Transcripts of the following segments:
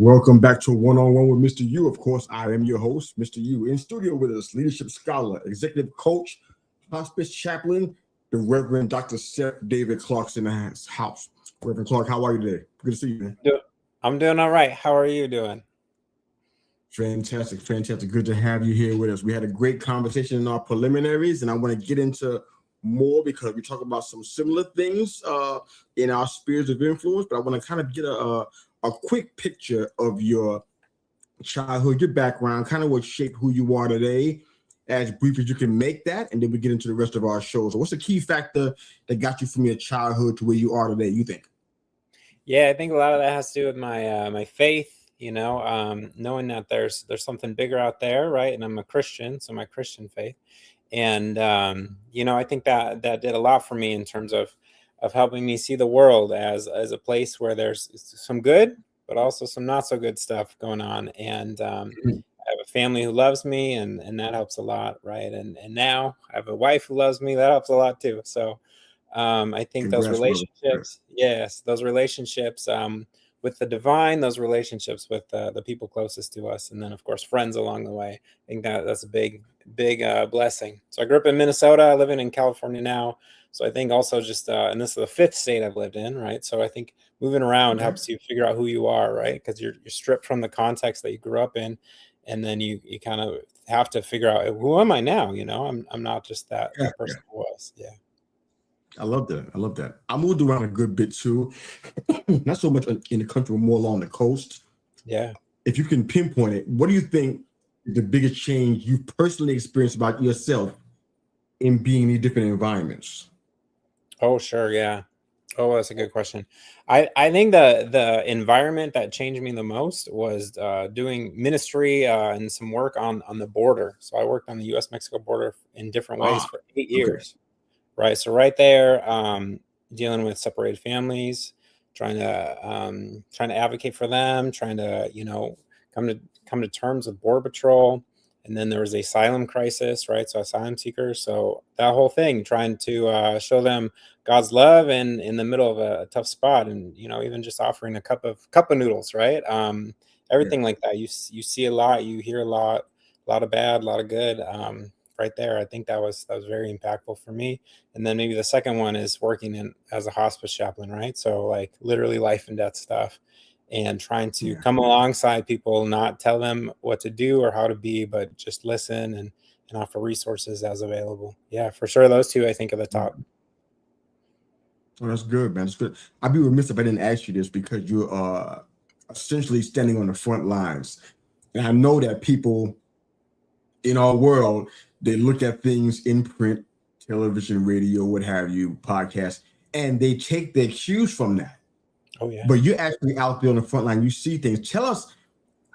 Welcome back to One-on-One with Mr. U. Of course, I am your host, Mr. U. In studio with us, leadership scholar, executive coach, hospice chaplain, the Reverend Dr. Seth David Clark in the house. Reverend Clark, how are you today? Good to see you, man. I'm doing all right. How are you doing? Fantastic. Good to have you here with us. We had a great conversation in our preliminaries, and I want to get into more because we talk about some similar things in our spheres of influence, but I want to kind of get a quick picture of your childhood, your background, kind of what shaped who you are today, as brief as you can make that, and then we get into the rest of our show. So what's the key factor that got you from your childhood to where you are today, you think? Yeah, I think a lot of that has to do with my faith, knowing that there's something bigger out there, right? And I'm a Christian, so my Christian faith. And I think that did a lot for me in terms of helping me see the world as a place where there's some good, but also some not so good stuff going on. And I have a family who loves me, and that helps a lot, right? And now I have a wife who loves me. That helps a lot too. So I think those relationships, those relationships with the divine, those relationships with the people closest to us, and then of course friends along the way. I think that's a big blessing. So I grew up in Minnesota. I live in California now. So I think also just and this is the fifth state I've lived in, right? So I think moving around helps you figure out who you are, right? Because you're stripped from the context that you grew up in, and then you kind of have to figure out, who am I now? I'm not just that person who was. Yeah. I love that. I moved around a good bit too. Not so much in the country, more along the coast. Yeah. If you can pinpoint it, what do you think the biggest change you've personally experienced about yourself in being in these different environments? Oh, sure. Yeah. Oh, that's a good question. I think the environment that changed me the most was doing ministry and some work on the border. So I worked on the U.S.-Mexico border in different ways for 8 years. Right. So right there, dealing with separated families, trying to advocate for them, trying to, come to terms with Border Patrol. And then there was the asylum crisis, right? So asylum seekers. So that whole thing, trying to show them God's love and in the middle of a tough spot, and even just offering a cup of noodles, right? Everything like that. You see a lot, you hear a lot of bad, a lot of good. Right there, I think that was very impactful for me. And then maybe the second one is working as a hospice chaplain, right? So like literally life and death stuff, and trying to come alongside people, not tell them what to do or how to be, but just listen and offer resources as available. Yeah, for sure. Those two, I think, are the top. Oh, that's good, man. That's good. I'd be remiss if I didn't ask you this, because you are essentially standing on the front lines. And I know that people in our world, they look at things in print, television, radio, what have you, podcasts, and they take their cues from that. Oh, yeah. But you're actually out there on the front line. You see things. Tell us,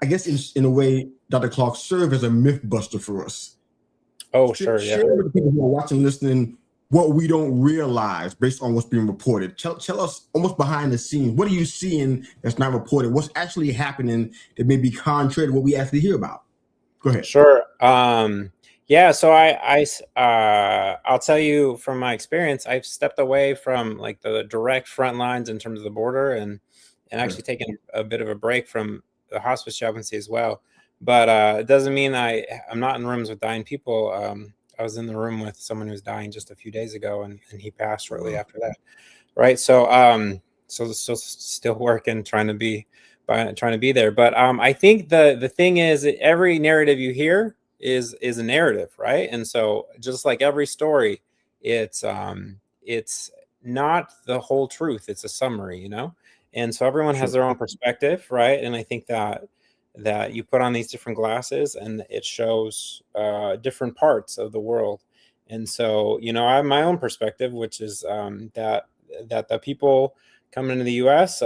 I guess, in a way, Dr. Clark, serve as a myth buster for us. Oh, sure. Yeah. Share with the people who are watching, listening, what we don't realize based on what's being reported. Tell us almost behind the scenes. What are you seeing that's not reported? What's actually happening that may be contrary to what we actually hear about? Go ahead. Sure. Yeah. So I'll tell you from my experience, I've stepped away from like the direct front lines in terms of the border, and actually taken a bit of a break from the hospice chaplaincy as well. But it doesn't mean I'm not in rooms with dying people. I was in the room with someone who's dying just a few days ago, and he passed shortly after that. Right. So so still working, trying to be there. But I think the thing is that every narrative you hear is a narrative, right? And so just like every story, it's not the whole truth. It's a summary, And so everyone has their own perspective, right? And I think that you put on these different glasses, and it shows different parts of the world. And so, I have my own perspective, which is that the people coming into the U.S.,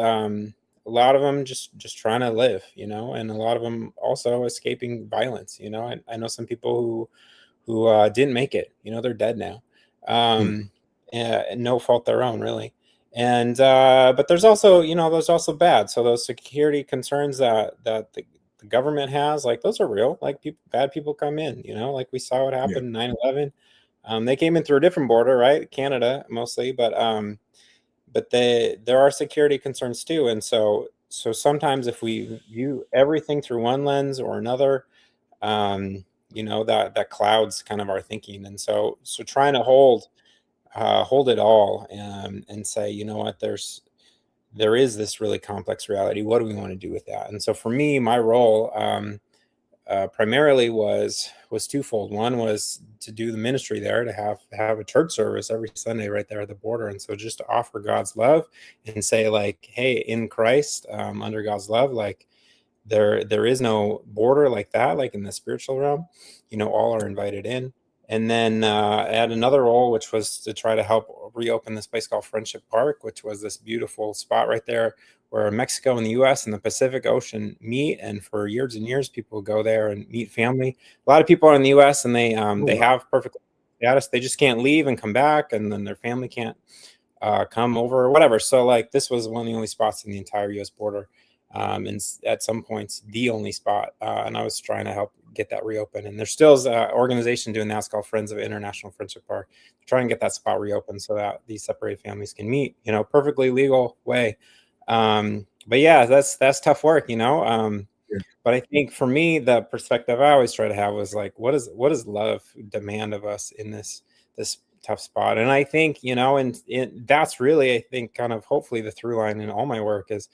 a lot of them just trying to live, and a lot of them also escaping violence. I know some people who didn't make it. They're dead now, and no fault their own, really. And but there's also bad. So those security concerns that the government has, like, those are real. Like, bad people come in. Like we saw what happened 9/11. They came in through a different border, right? Canada mostly, but there are security concerns too. And so sometimes if we view everything through one lens or another, that clouds kind of our thinking. And so trying to hold it all, and say, you know what, there is this really complex reality. What do we want to do with that? And so for me, my role, primarily was twofold. One was to do the ministry there, to have a church service every Sunday right there at the border. And so just to offer God's love and say, like, hey, in Christ, under God's love, like, there is no border like that, like in the spiritual realm, all are invited in. And then I had another role, which was to try to help reopen this place called Friendship Park, which was this beautiful spot right there where Mexico and the US and the Pacific Ocean meet. And for years and years, people go there and meet family. A lot of people are in the US, and they have perfect status. They just can't leave and come back, and then their family can't come over or whatever. So like, this was one of the only spots in the entire US border. And at some points, the only spot. And I was trying to help get that reopened. And there's still an organization doing that. It's called Friends of International Friendship Park. Trying to get that spot reopened so that these separated families can meet, perfectly legal way. But yeah, that's tough work, But I think for me, the perspective I always try to have was like, what does love demand of us in this tough spot? And I think, and that's really, I think, kind of hopefully the through line in all my work is,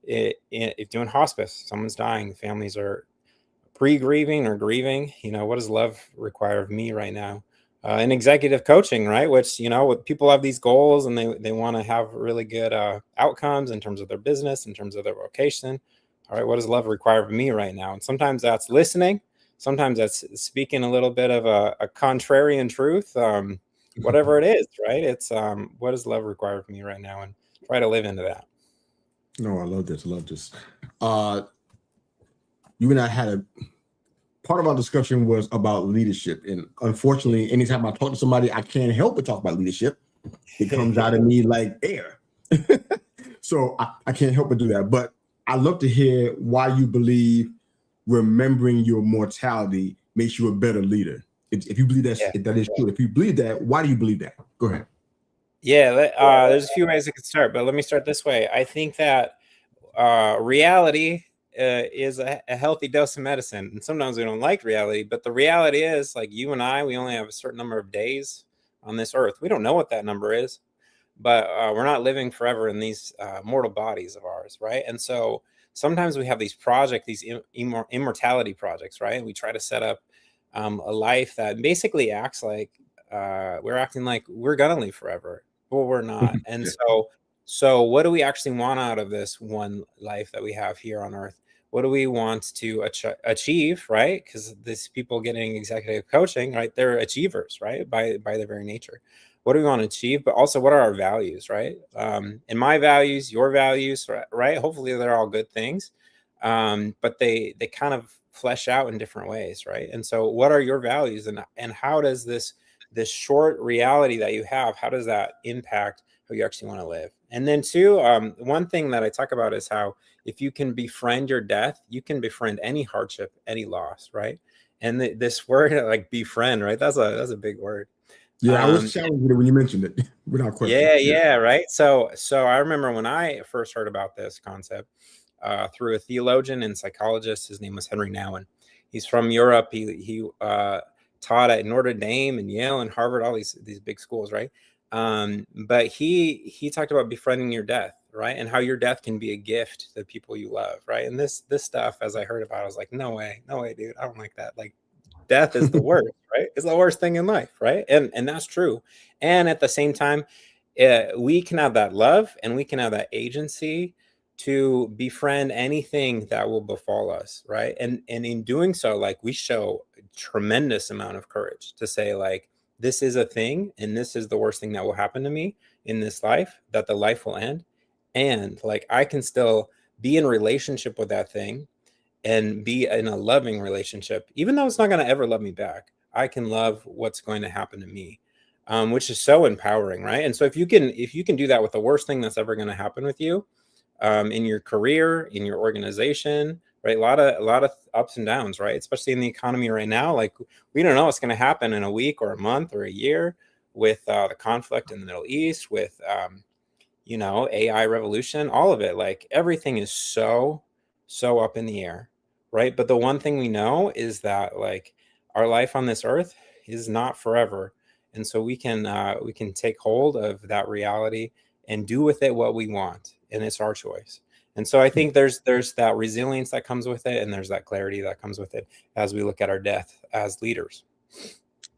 if doing hospice, someone's dying, families are pre-grieving or grieving, what does love require of me right now? And executive coaching, right? Which, people have these goals and they want to have really good outcomes in terms of their business, in terms of their vocation. All right, what does love require of me right now? And sometimes that's listening. Sometimes that's speaking a little bit of a contrarian truth. Whatever it is, right? It's what does love require of me right now? And try to live into that. No, I love this. You and I had part of our discussion was about leadership. And unfortunately, anytime I talk to somebody, I can't help but talk about leadership. It comes out of me like air. So I can't help but do that. But I'd love to hear why you believe remembering your mortality makes you a better leader. If you believe if that is true, if you believe that, why do you believe that? Go ahead. Yeah, there's a few ways I could start, but let me start this way. I think that reality is a healthy dose of medicine. And sometimes we don't like reality, but the reality is, like, you and I, we only have a certain number of days on this earth. We don't know what that number is, but we're not living forever in these mortal bodies of ours, right? And so sometimes we have these projects, these immortality projects, right? We try to set up a life that basically acts like we're acting like we're gonna live forever, but we're not. And so what do we actually want out of this one life that we have here on earth? What do we want to achieve, right? Because these people getting executive coaching, right, they're achievers, right, by their very nature. What do we want to achieve? But also, what are our values, right? And my values, your values, right? Hopefully they're all good things, but they kind of flesh out in different ways, right? And so what are your values, and how does this short reality that you have, how does that impact how you actually want to live? And then two, one thing that I talk about is how if you can befriend your death, you can befriend any hardship, any loss, right? And this word, like befriend, right? That's a big word. Yeah, I was challenged with it when you mentioned it, without question. Yeah, right. So I remember when I first heard about this concept through a theologian and psychologist. His name was Henry Nouwen. He's from Europe. He taught at Notre Dame and Yale and Harvard, all these big schools, right? But he talked about befriending your death, right? And how your death can be a gift to the people you love, right? And this stuff, as I heard about it, I was like, no way, dude, I don't like that. Like, death is the worst, right? It's the worst thing in life, right? And that's true. And at the same time, we can have that love and we can have that agency to befriend anything that will befall us, right? And in doing so, like, we show a tremendous amount of courage to say, like, this is a thing and this is the worst thing that will happen to me in this life, that the life will end. And like, I can still be in relationship with that thing and be in a loving relationship, even though it's not going to ever love me back. I can love what's going to happen to me, which is so empowering, right? And so if you can do that with the worst thing that's ever going to happen with you, in your career, in your organization, right? A lot of ups and downs, right? Especially in the economy right now. Like, we don't know what's going to happen in a week or a month or a year with the conflict in the Middle East, with AI revolution, all of it, like everything is so up in the air, right? But the one thing we know is that like our life on this earth is not forever, and so we can take hold of that reality and do with it what we want, and it's our choice. And so I think there's that resilience that comes with it, and there's that clarity that comes with it as we look at our death as leaders.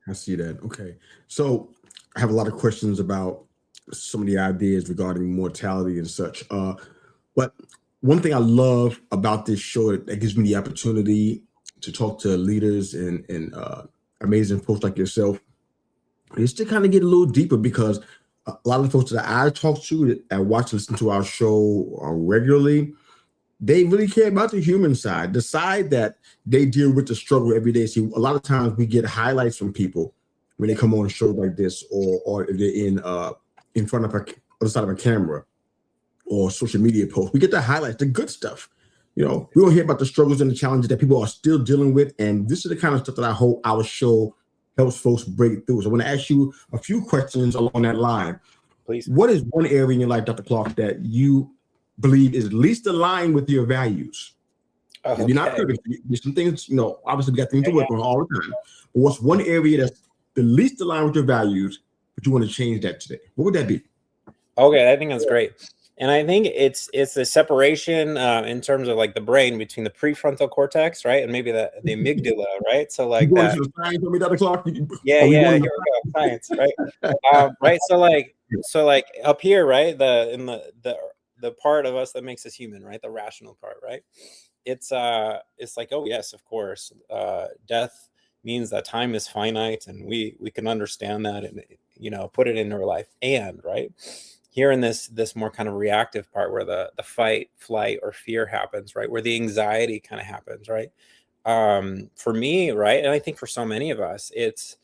I see that. Okay. So I have a lot of questions about some of the ideas regarding mortality and such. But one thing I love about this show that gives me the opportunity to talk to leaders and amazing folks like yourself is to kind of get a little deeper, because a lot of the folks that I talk to that watch and listen to our show regularly, they really care about the human side, the side that they deal with the struggle every day. See, a lot of times we get highlights from people when they come on shows like this, or if they're in front of other side of a camera or social media post. We get the highlights, the good stuff. We don't hear about the struggles and the challenges that people are still dealing with. And this is the kind of stuff that I hope our show helps folks break through. So I want to ask you a few questions along that line. Please. What is one area in your life, Dr. Clark, that you believe is least aligned with your values? Okay. You're not perfect. There's some things, obviously we got things to work on all the time. But what's one area that's the least aligned with your values, but you want to change that today? What would that be? Okay, I think that's great. And I think it's the separation in terms of like the brain between the prefrontal cortex, right, and maybe the amygdala, right? So like that. You science for me, Dr. Clark? Yeah, here we go, science, right? Right. So like up here, right, the part of us that makes us human, right, the rational part, right? It's like, oh yes, of course, death means that time is finite, and we can understand that, and put it into our life. And right here in this more kind of reactive part where the fight, flight, or fear happens, right, where the anxiety kind of happens, right? For me, right, and I think for so many of us, it's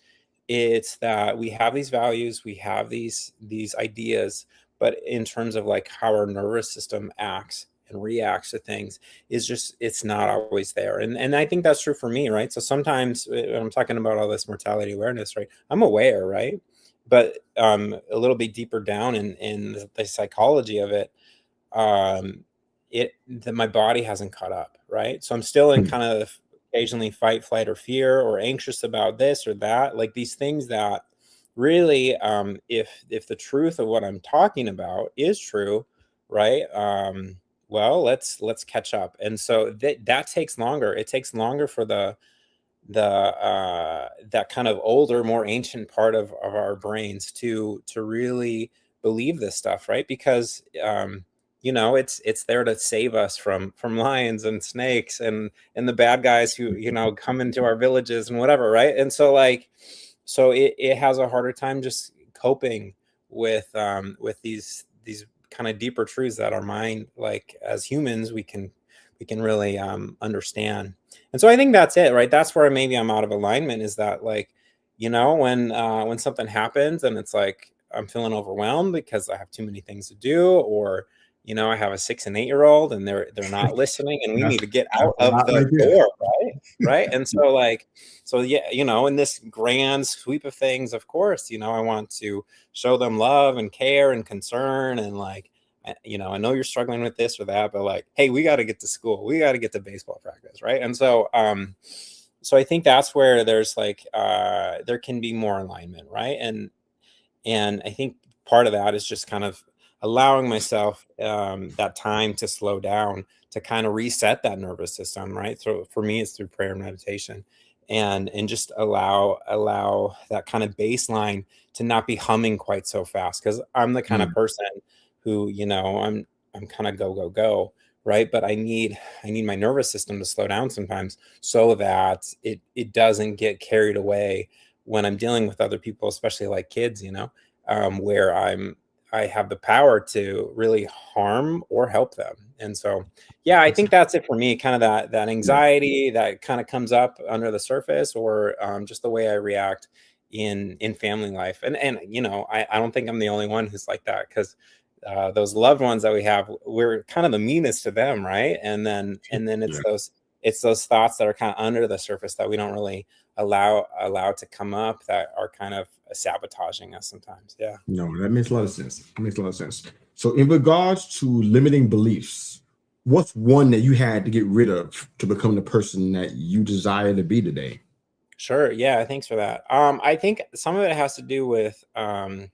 that we have these values, we have these ideas, but in terms of like how our nervous system acts and reacts to things it's not always there. And I think that's true for me, right? So sometimes when I'm talking about all this mortality awareness, right, I'm aware, right? But a little bit deeper down in the psychology of it, my body hasn't caught up, right? So I'm still in kind of occasionally fight, flight, or fear, or anxious about this or that, like these things that really, if the truth of what I'm talking about is true, right? Well, let's catch up. And so that takes longer. It takes longer for that kind of older, more ancient part of our brains to really believe this stuff, right? Because it's there to save us from lions and snakes and the bad guys who come into our villages and whatever, right? And so it has a harder time just coping with these kind of deeper truths that our mind, like as humans, we can really understand. And so I think that's it, right? That's where maybe I'm out of alignment, is that like, when something happens and it's like I'm feeling overwhelmed because I have too many things to do, or I have a 6 and 8-year-old and they're not listening, and we need to get out of the door, right? And so yeah, in this grand sweep of things, of course, I want to show them love and care and concern, and like, I know you're struggling with this or that, but like, hey, we got to get to school. We got to get to baseball practice. Right. And so, so I think that's where there's like, there can be more alignment. Right. And I think part of that is just kind of allowing myself that time to slow down, to kind of reset that nervous system. Right. So for me, it's through prayer and meditation, and just allow that kind of baseline to not be humming quite so fast. Cause I'm the kind of person who, I'm kind of go, right? But I need my nervous system to slow down sometimes, so that it doesn't get carried away when I'm dealing with other people, especially like kids, where I have the power to really harm or help them. And so, yeah, I think that's it for me. Kind of that anxiety that kind of comes up under the surface, or just the way I react in family life. And I don't think I'm the only one who's like that, because those loved ones that we have, we're kind of the meanest to them, right? And then it's those thoughts that are kind of under the surface that we don't really allow to come up, that are kind of sabotaging us sometimes. Yeah. No, that makes a lot of sense. It makes a lot of sense. So in regards to limiting beliefs, what's one that you had to get rid of to become the person that you desire to be today? Sure. Yeah. Thanks for that. I think some of it has to do with it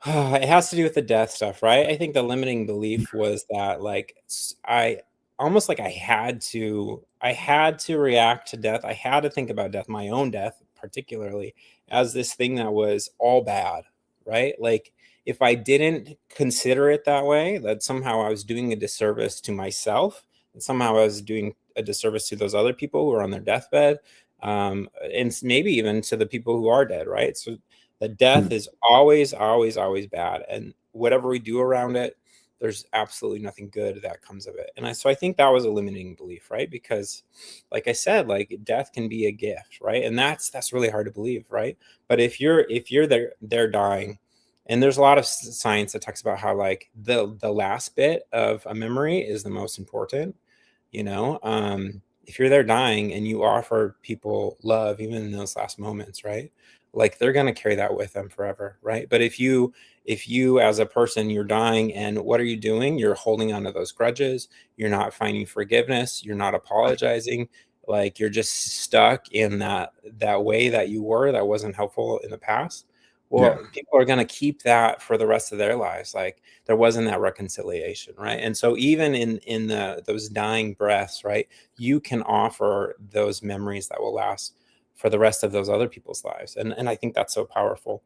has to do with the death stuff, right? I think the limiting belief was that like I almost like I had to react to death. I had to think about death, my own death particularly, as this thing that was all bad, right? Like if I didn't consider it that way, that somehow I was doing a disservice to myself, and somehow I was doing a disservice to those other people who are on their deathbed, and maybe even to the people who are dead, right? So the death is always, always, always bad. And whatever we do around it, there's absolutely nothing good that comes of it. So I think that was a limiting belief, right? Because like I said, like death can be a gift, right? And that's really hard to believe, right? But if you're there dying, and there's a lot of science that talks about how like the last bit of a memory is the most important, you know. If you're there dying and you offer people love even in those last moments, right, like they're going to carry that with them forever, right? But if you as a person, you're dying, and what are you doing? You're holding on to those grudges, you're not finding forgiveness, you're not apologizing, like you're just stuck in that way that you were, that wasn't helpful in the past. Yeah. Well, people are going to keep that for the rest of their lives. Like there wasn't that reconciliation, right? And so even in those dying breaths, right, you can offer those memories that will last for the rest of those other people's lives. And I think that's so powerful.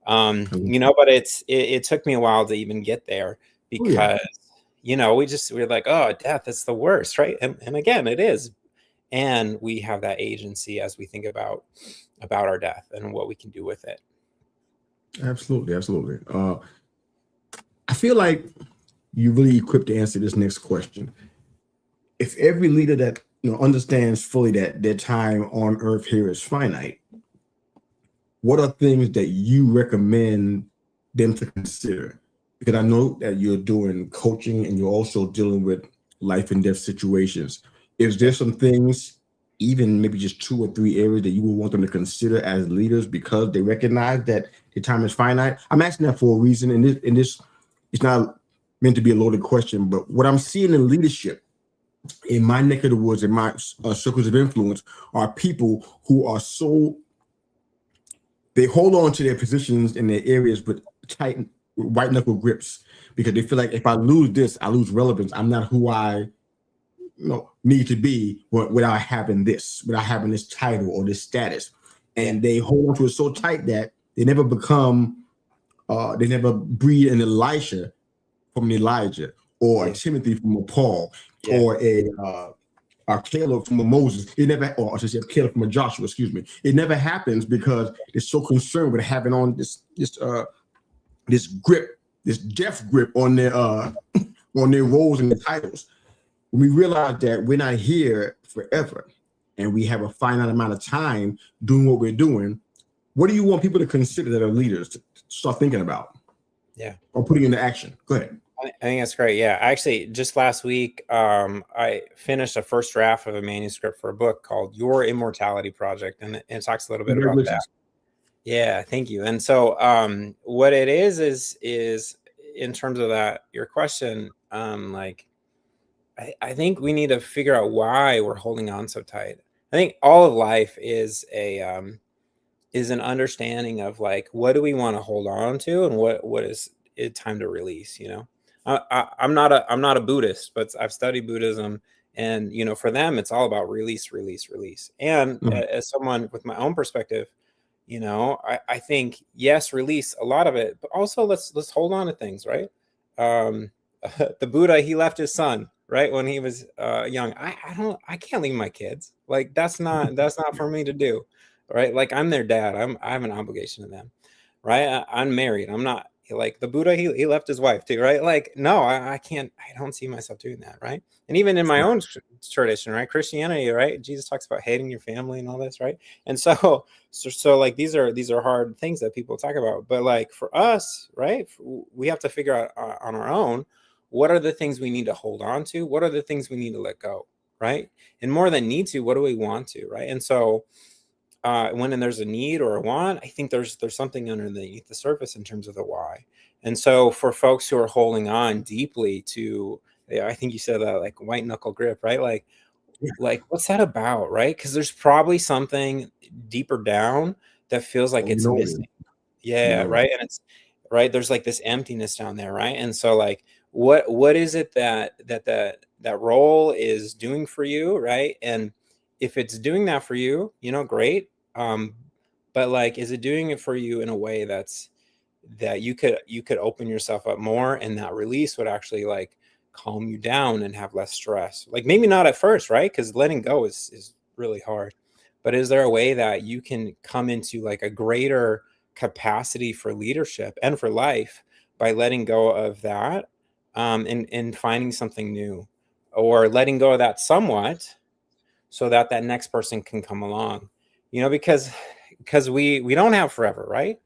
You know, but it took me a while to even get there Oh yeah. because, you know, we're like, oh, death is the worst, right? And again, it is. And we have that agency as we think about our death and what we can do with it. Absolutely, absolutely. I feel like you're really equipped to answer this next question. If every leader that understands fully that their time on earth here is finite, what are things that you recommend them to consider? Because I know that you're doing coaching and you're also dealing with life and death situations. Is there Yeah. some things, even maybe just 2 or 3 areas that you would want them to consider as leaders because they recognize that the time is finite? I'm asking that for a reason, and this it's not meant to be a loaded question, but what I'm seeing in leadership in my neck of the woods, in my circles of influence, are people who are they hold on to their positions in their areas with tight white knuckle grips because they feel like if I lose this, I lose relevance. I'm not who I need to be without having this title or this status. And they hold on to it so tight that they never they never breed an Elisha from an Elijah, or a Timothy from a Paul, or a Caleb from a Moses. It never, or I should say Caleb from a Joshua, excuse me. It never happens because they're so concerned with having on this grip, this death grip on their roles and their titles. When we realize that we're not here forever and we have a finite amount of time doing what we're doing, what do you want people to consider that are leaders to start thinking about? Yeah. Or putting into action? Go ahead. I think that's great. Yeah. Actually, just last week, I finished a first draft of a manuscript for a book called Your Immortality Project. And it talks a little bit about that. Yeah. Thank you. And so what it is in terms of that, your question, like, I think we need to figure out why we're holding on so tight. I think all of life is an understanding of like, what do we want to hold on to and what is it time to release, you know? I'm not a Buddhist, but I've studied Buddhism, and you know, for them, it's all about release, release, release. And as someone with my own perspective, you know, I think yes, release a lot of it, but also let's hold on to things, right? The Buddha, he left his son right when he was young. I can't leave my kids. Like that's not for me to do, right? Like I'm their dad. I have an obligation to them, right? I'm married. I'm not like the Buddha. He left his wife too, right? Like no, I can't. I don't see myself doing that, right? And even in my own tradition, right? Christianity, right? Jesus talks about hating your family and all this, right? And so like these are hard things that people talk about, but like for us, right? We have to figure out on our own, what are the things we need to hold on to? What are the things we need to let go, right? And more than need to, what do we want to, right? And so when there's a need or a want, I think there's something underneath the surface in terms of the why. And so for folks who are holding on deeply to, yeah, I think you said that, like white knuckle grip, right? Like what's that about, right? Because there's probably something deeper down that feels like Oh, you it's know it is. missing. You Yeah, know it. right. And it's right. There's like this emptiness down there, right? And so like, what is it that role is doing for you, right? And if it's doing that for you, great. But like, is it doing it for you in a way that you could open yourself up more, and that release would actually like calm you down and have less stress? Like maybe not at first, right? Because letting go is really hard. But is there a way that you can come into like a greater capacity for leadership and for life by letting go of that, and finding something new, or letting go of that somewhat, so that that next person can come along, because we don't have forever, right?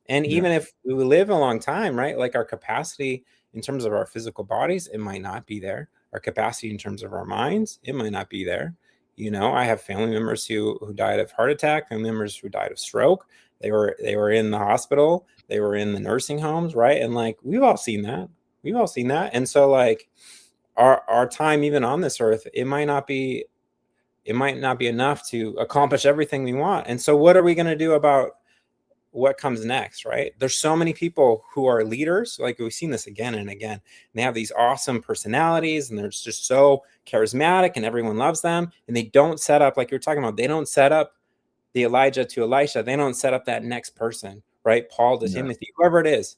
And Yeah. even if we live a long time, right, like our capacity in terms of our physical bodies, it might not be there. Our capacity in terms of our minds, it might not be there. I have family members who died of heart attack, family members who died of stroke. They were in the hospital, they were in the nursing homes, right? And like we've all seen that. We've all seen that. And so like our time even on this earth, it might not be enough to accomplish everything we want. And so what are we going to do about what comes next, right? There's so many people who are leaders, like we've seen this again and again, and they have these awesome personalities and they're just so charismatic and everyone loves them, and they don't set up, like you're talking about, they don't set up the Elijah to Elisha, they don't set up that next person, right? Paul to Yeah. Timothy, whoever it is.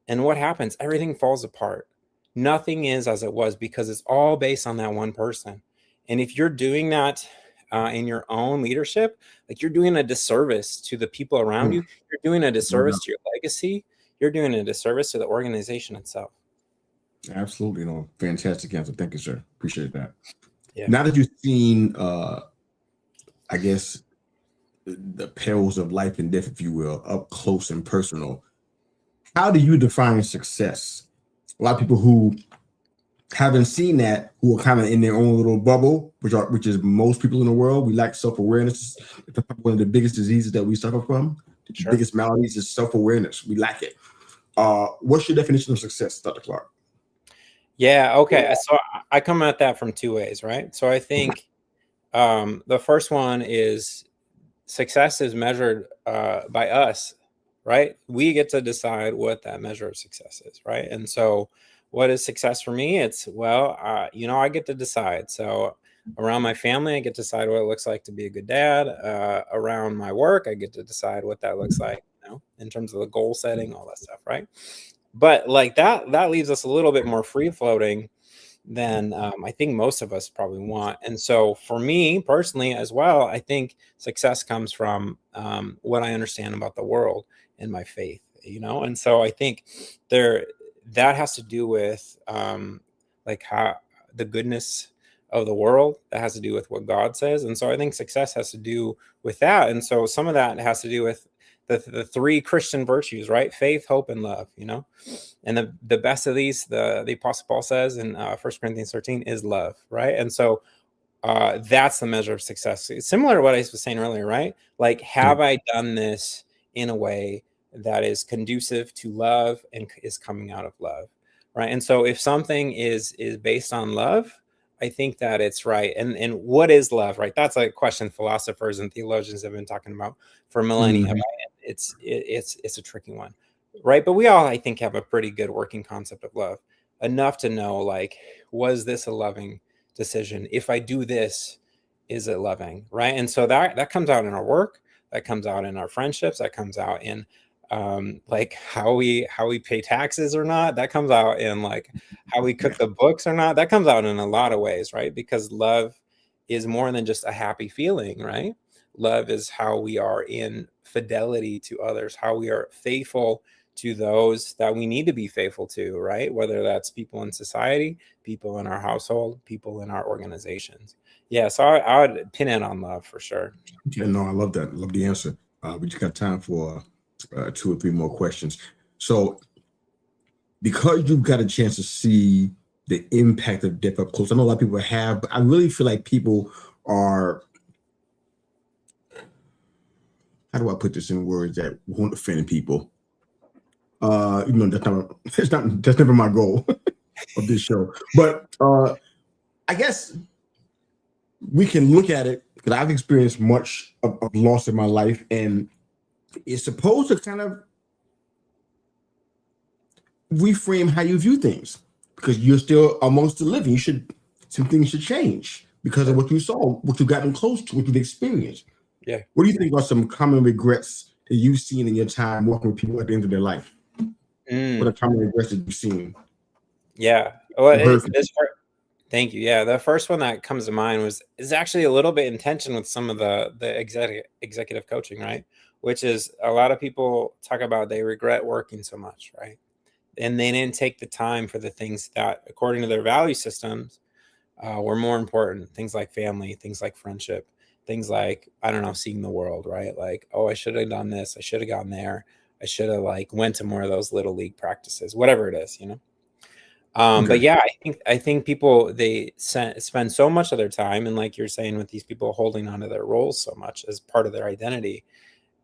And what happens? Everything falls apart. Nothing is as it was, because it's all based on that one person. And if you're doing that in your own leadership, like you're doing a disservice to the people around Mm. you. You're doing a No doubt. disservice to your legacy. You're doing a disservice to the organization itself. Absolutely. No, fantastic answer. Thank you, sir. Appreciate that. Yeah. Now that you've seen, I guess, the perils of life and death, if you will, up close and personal, how do you define success? A lot of people who haven't seen that, who are kind of in their own little bubble, which is most people in the world, we lack self-awareness. It's one of the biggest diseases that we suffer from. The Sure. biggest maladies is self-awareness. We lack it. What's your definition of success, Dr. Clark? Yeah. Okay. So I come at that from two ways, right? So I think the first one is success is measured by us, right? We get to decide what that measure of success is, right? And so what is success for me? It's, well, I get to decide. So around my family, I get to decide what it looks like to be a good dad. Around my work, I get to decide what that looks like, in terms of the goal setting, all that stuff, right? But like that leaves us a little bit more free floating than I think most of us probably want. And so for me personally as well, I think success comes from what I understand about the world and my faith, and so I think that has to do with like how the goodness of the world, that has to do with what God says. And so I think success has to do with that. And so some of that has to do with the three Christian virtues, right? Faith, hope, and love, and the best of these, the Apostle Paul says in 1 Corinthians 13, is love, right? And so that's the measure of success. It's similar to what I was saying earlier, right? Like, have I done this in a way that is conducive to love and is coming out of love, right? And so if something is based on love, I think that it's right. And what is love, right? That's a question philosophers and theologians have been talking about for millennia. Mhm. Right? It's a tricky one, right? But we all, I think, have a pretty good working concept of love, enough to know, like, was this a loving decision? If I do this, is it loving, right? And so that comes out in our work, that comes out in our friendships, that comes out in like how we pay taxes or not, that comes out in like how we cook the books or not, that comes out in a lot of ways, right? Because love is more than just a happy feeling, right? Love is how we are in fidelity to others, how we are faithful to those that we need to be faithful to, right? Whether that's people in society, people in our household, people in our organizations. Yeah, so I would pin it on love for sure. Yeah, no, I love that. I love the answer. We just got time for 2 or 3 more questions. So, because you've got a chance to see the impact of death up close, I know a lot of people have, but I really feel like people are how do I put this in words that won't offend people? That's never my goal of this show. But I guess we can look at it because I've experienced much of loss in my life, and it's supposed to kind of reframe how you view things because you're still amongst the living. Some things should change because of what you saw, what you've gotten close to, what you've experienced. Yeah. What do you think are some common regrets that you've seen in your time working with people at the end of their life? What are common regrets that you've seen? Yeah. Well, Heard thank you. Yeah, the first one that comes to mind is actually a little bit in tension with some of the executive coaching, right? Which is a lot of people talk about they regret working so much, right? And they didn't take the time for the things that, according to their value systems, were more important. Things like family, things like friendship, things like, I don't know, seeing the world, right? Like, oh, I should have done this. I should have gone there. I should have like went to more of those little league practices, whatever it is, you know? But yeah, I think people, they spend so much of their time, and like you're saying, with these people holding onto their roles so much as part of their identity,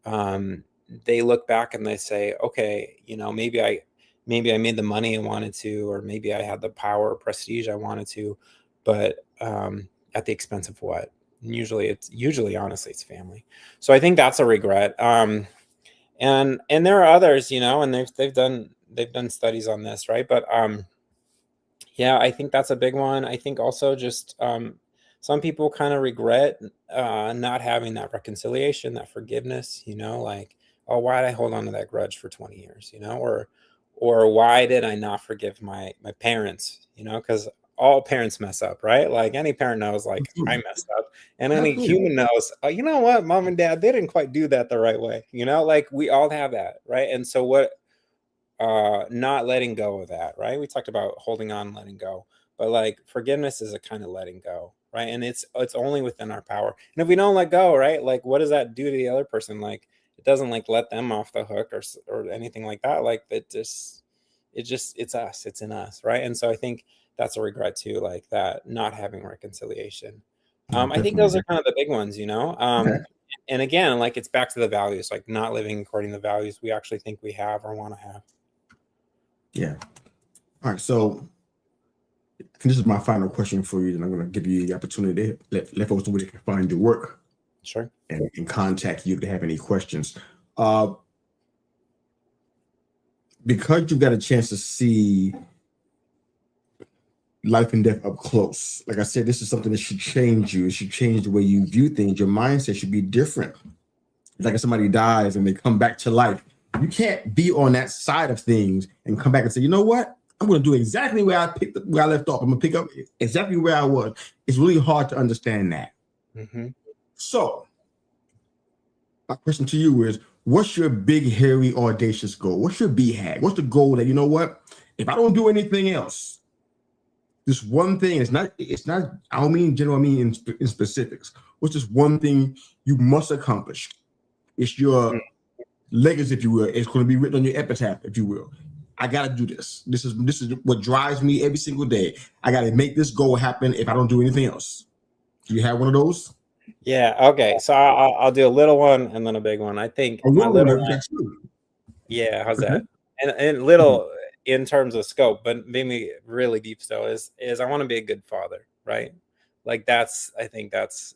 they look back and they say, okay, you know, maybe I made the money I wanted to, or maybe I had the power or prestige I wanted to, but at the expense of what? And usually honestly it's family. So I think that's a regret. And there are others, you know, and they've done studies on this, right? But yeah, I think that's a big one. I think also just some people kind of regret not having that reconciliation, that forgiveness, you know, like, oh, why did I hold on to that grudge for 20 years, you know, or why did I not forgive my parents, you know, because all parents mess up, right? Like any parent knows, like I messed up, and any human knows, oh, you know what, mom and dad, they didn't quite do that the right way, you know, like we all have that, right? And so not letting go of that, right? We talked about holding on, letting go, but like forgiveness is a kind of letting go, right? And it's only within our power. And if we don't let go, right, like what does that do to the other person? Like it doesn't like let them off the hook or anything like that. Like it's us, it's in us, right? And so I think that's a regret too, like that not having reconciliation. I think those are kind of the big ones, you know. And again, like it's back to the values, like not living according to the values we actually think we have or want to have. Yeah. All right. So this is my final question for you, and I'm going to give you the opportunity to let folks know where they can find your work. Sure. And contact you if they have any questions. Because you got a chance to see life and death up close, like I said, this is something that should change you. It should change the way you view things. Your mindset should be different. Like if somebody dies and they come back to life, you can't be on that side of things and come back and say, you know what? I'm going to do exactly where I left off. I'm going to pick up exactly where I was. It's really hard to understand that. Mm-hmm. So my question to you is, what's your big, hairy, audacious goal? What's your BHAG? What's the goal that, you know what? If I don't do anything else, this one thing, it's not, I don't mean general, I mean in specifics. What's this one thing you must accomplish? It's your legacy, if you will. It's going to be written on your epitaph, if you will. I got to do this. This is what drives me every single day. I got to make this goal happen if I don't do anything else. Do you have one of those? Yeah. Okay. So I'll do a little one and then a big one. I think my little one. Yeah. How's that? And little in terms of scope, but maybe really deep still is I want to be a good father, right? Like I think that's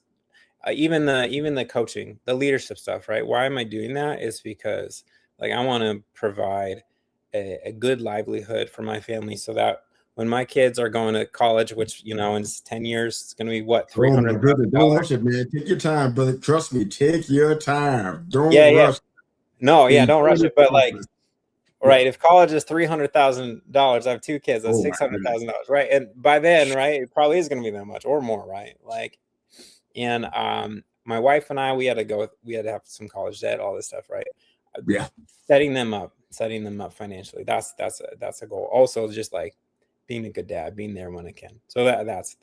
even the coaching, the leadership stuff, right? Why am I doing that? Is because like I want to provide a good livelihood for my family so that when my kids are going to college, which, you know, in 10 years, it's going to be what, $300. Don't rush it, man. Take your time, brother. Trust me. Take your time. Don't rush. No, yeah, don't rush it. But like, right, if college is $300,000, I have two kids, that's $600,000, right? And by then, right, it probably is going to be that much or more, right? Like, and my wife and I, we had to have some college debt, all this stuff, right? Yeah. Setting them up financially. That's a goal. Also, just like being a good dad, being there when I can. So that's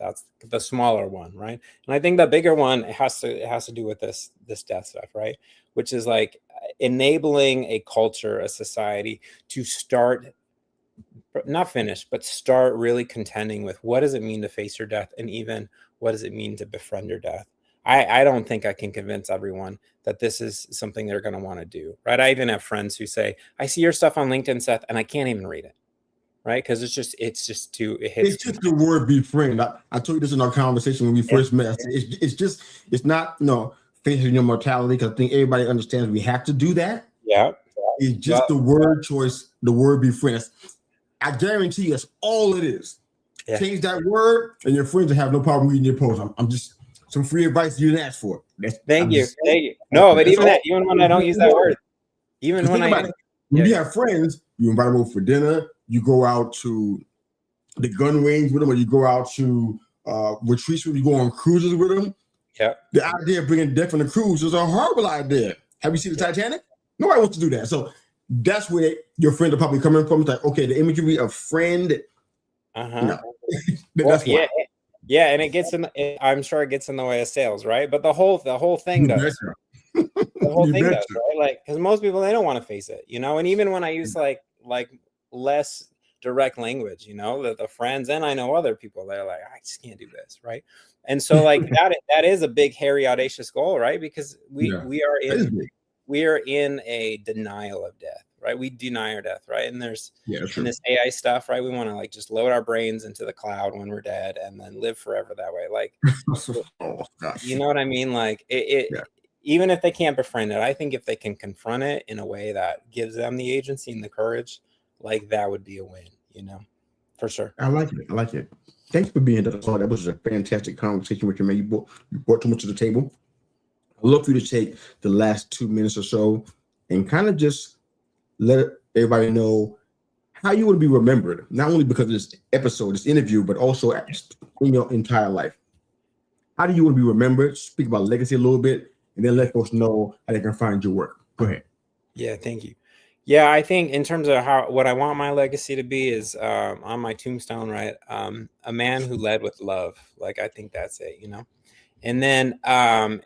the smaller one, right? And I think the bigger one has to do with this death stuff, right? Which is like enabling a culture, a society to start, not finish, but start really contending with what does it mean to face your death, and even what does it mean to befriend your death. I don't think I can convince everyone that this is something they're going to want to do, right? I even have friends who say, I see your stuff on LinkedIn, Seth, and I can't even read it, right? Because it hits It's too just much. the word befriend. I told you this in our conversation when we first met. I said, it's not, facing your mortality, because I think everybody understands we have to do that. Yeah. It's just the word choice, the word befriend. I guarantee you that's all it is. Yeah. Change that word, and your friends will have no problem reading your post. I'm just some free advice you didn't ask for. Thank you. No, but even when I don't use that word, even when when you have friends, you invite them over for dinner, you go out to the gun range with them, or you go out to retreats with them, you go on cruises with them. Yeah. The idea of bringing death on the cruise is a horrible idea. Have you seen the Titanic? Nobody wants to do that. So that's where your friends are probably coming from. It's like, okay, the imagery of friend. Uh-huh. That's why. Yeah, and it gets I'm sure it gets in the way of sales, right? But the whole thing does. The whole thing does, right? Like, because most people, they don't want to face it, and even when I use like less direct language, the friends, and I know other people, they're like, I just can't do this, right? And so like that is a big, hairy, audacious goal, right? Because we are in a denial of death, right? We deny our death, right? And there's in this AI stuff, right? We want to like just load our brains into the cloud when we're dead and then live forever that way. Like, you know what I mean? Like even if they can't befriend it, I think if they can confront it in a way that gives them the agency and the courage, like that would be a win, for sure. I like it. Thanks for being there. That was a fantastic conversation with you, man. You brought too much to the table. I'd love for you to take the last 2 minutes or so and kind of just let everybody know how you would be remembered, not only because of this episode, this interview, but also in your entire life. How do you want to be remembered? Speak about legacy a little bit, and then let folks know how they can find your work. Go ahead. Yeah, thank you. Yeah, I think in terms of what I want my legacy to be is on my tombstone, right? A man who led with love. Like, I think that's it, And then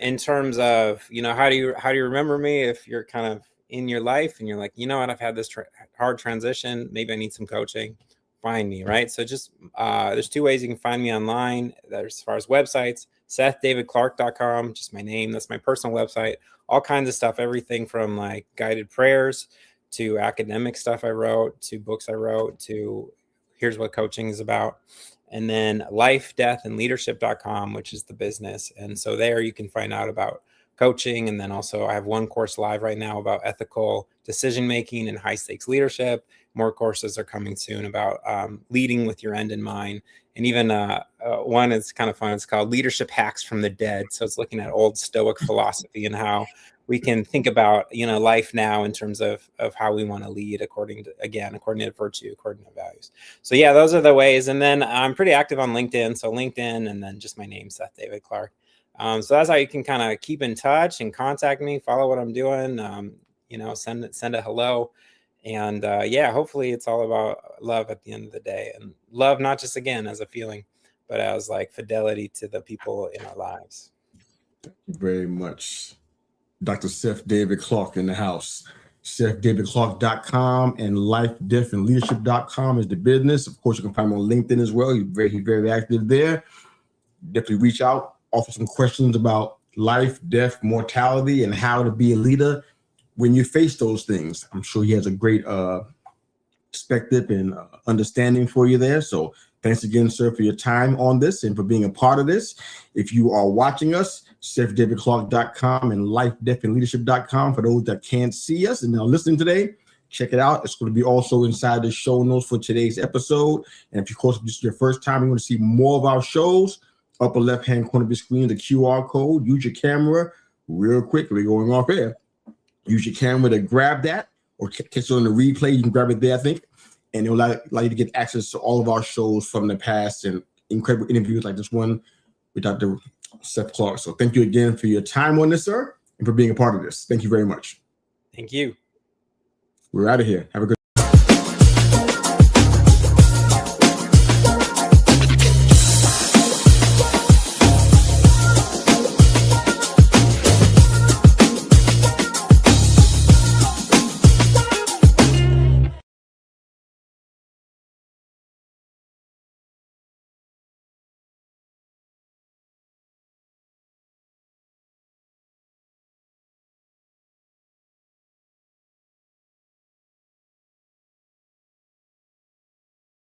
in terms of, how do you remember me if you're kind of in your life and you're like, you know what, I've had this hard transition. Maybe I need some coaching. Find me, right? So just there's 2 ways you can find me online. As far as websites, SethDavidClark.com, just my name. That's my personal website. All kinds of stuff, everything from like guided prayers to academic stuff I wrote, to books I wrote, to here's what coaching is about. And then life, death, and leadership.com, which is the business. And so there you can find out about coaching. And then also I have 1 course live right now about ethical decision-making and high stakes leadership. More courses are coming soon about leading with your end in mind. And even one is kind of fun. It's called Leadership Hacks from the Dead. So it's looking at old Stoic philosophy and how we can think about, life now in terms of how we want to lead according to virtue, according to values. So yeah, those are the ways. And then I'm pretty active on LinkedIn. So LinkedIn, and then just my name, Seth David Clark. So that's how you can kind of keep in touch and contact me, follow what I'm doing, send a hello. And hopefully it's all about love at the end of the day, and love, not just again as a feeling, but as like fidelity to the people in our lives. Thank you very much. Dr. Seth David Clark in the house. SethDavidClark.com and LifeDeathAndLeadership.com is the business. Of course, you can find him on LinkedIn as well. He's very active there. Definitely reach out, offer some questions about life, death, mortality, and how to be a leader when you face those things. I'm sure he has a great perspective and understanding for you there. So thanks again, sir, for your time on this and for being a part of this. If you are watching us, SethDavidClark.com and LifeDeathAndLeadership.com for those that can't see us and are listening today. Check it out. It's going to be also inside the show notes for today's episode. And if, of course, this is your first time, you want to see more of our shows, upper left-hand corner of the screen, the QR code. Use your camera real quick. We're going off air. Use your camera to grab that, or catch it on the replay. You can grab it there, I think. And it will allow you to get access to all of our shows from the past and incredible interviews like this one with Dr. Seth Clark. So thank you again for your time on this, sir, and for being a part of this. Thank you very much. Thank you. We're out of here. Have a good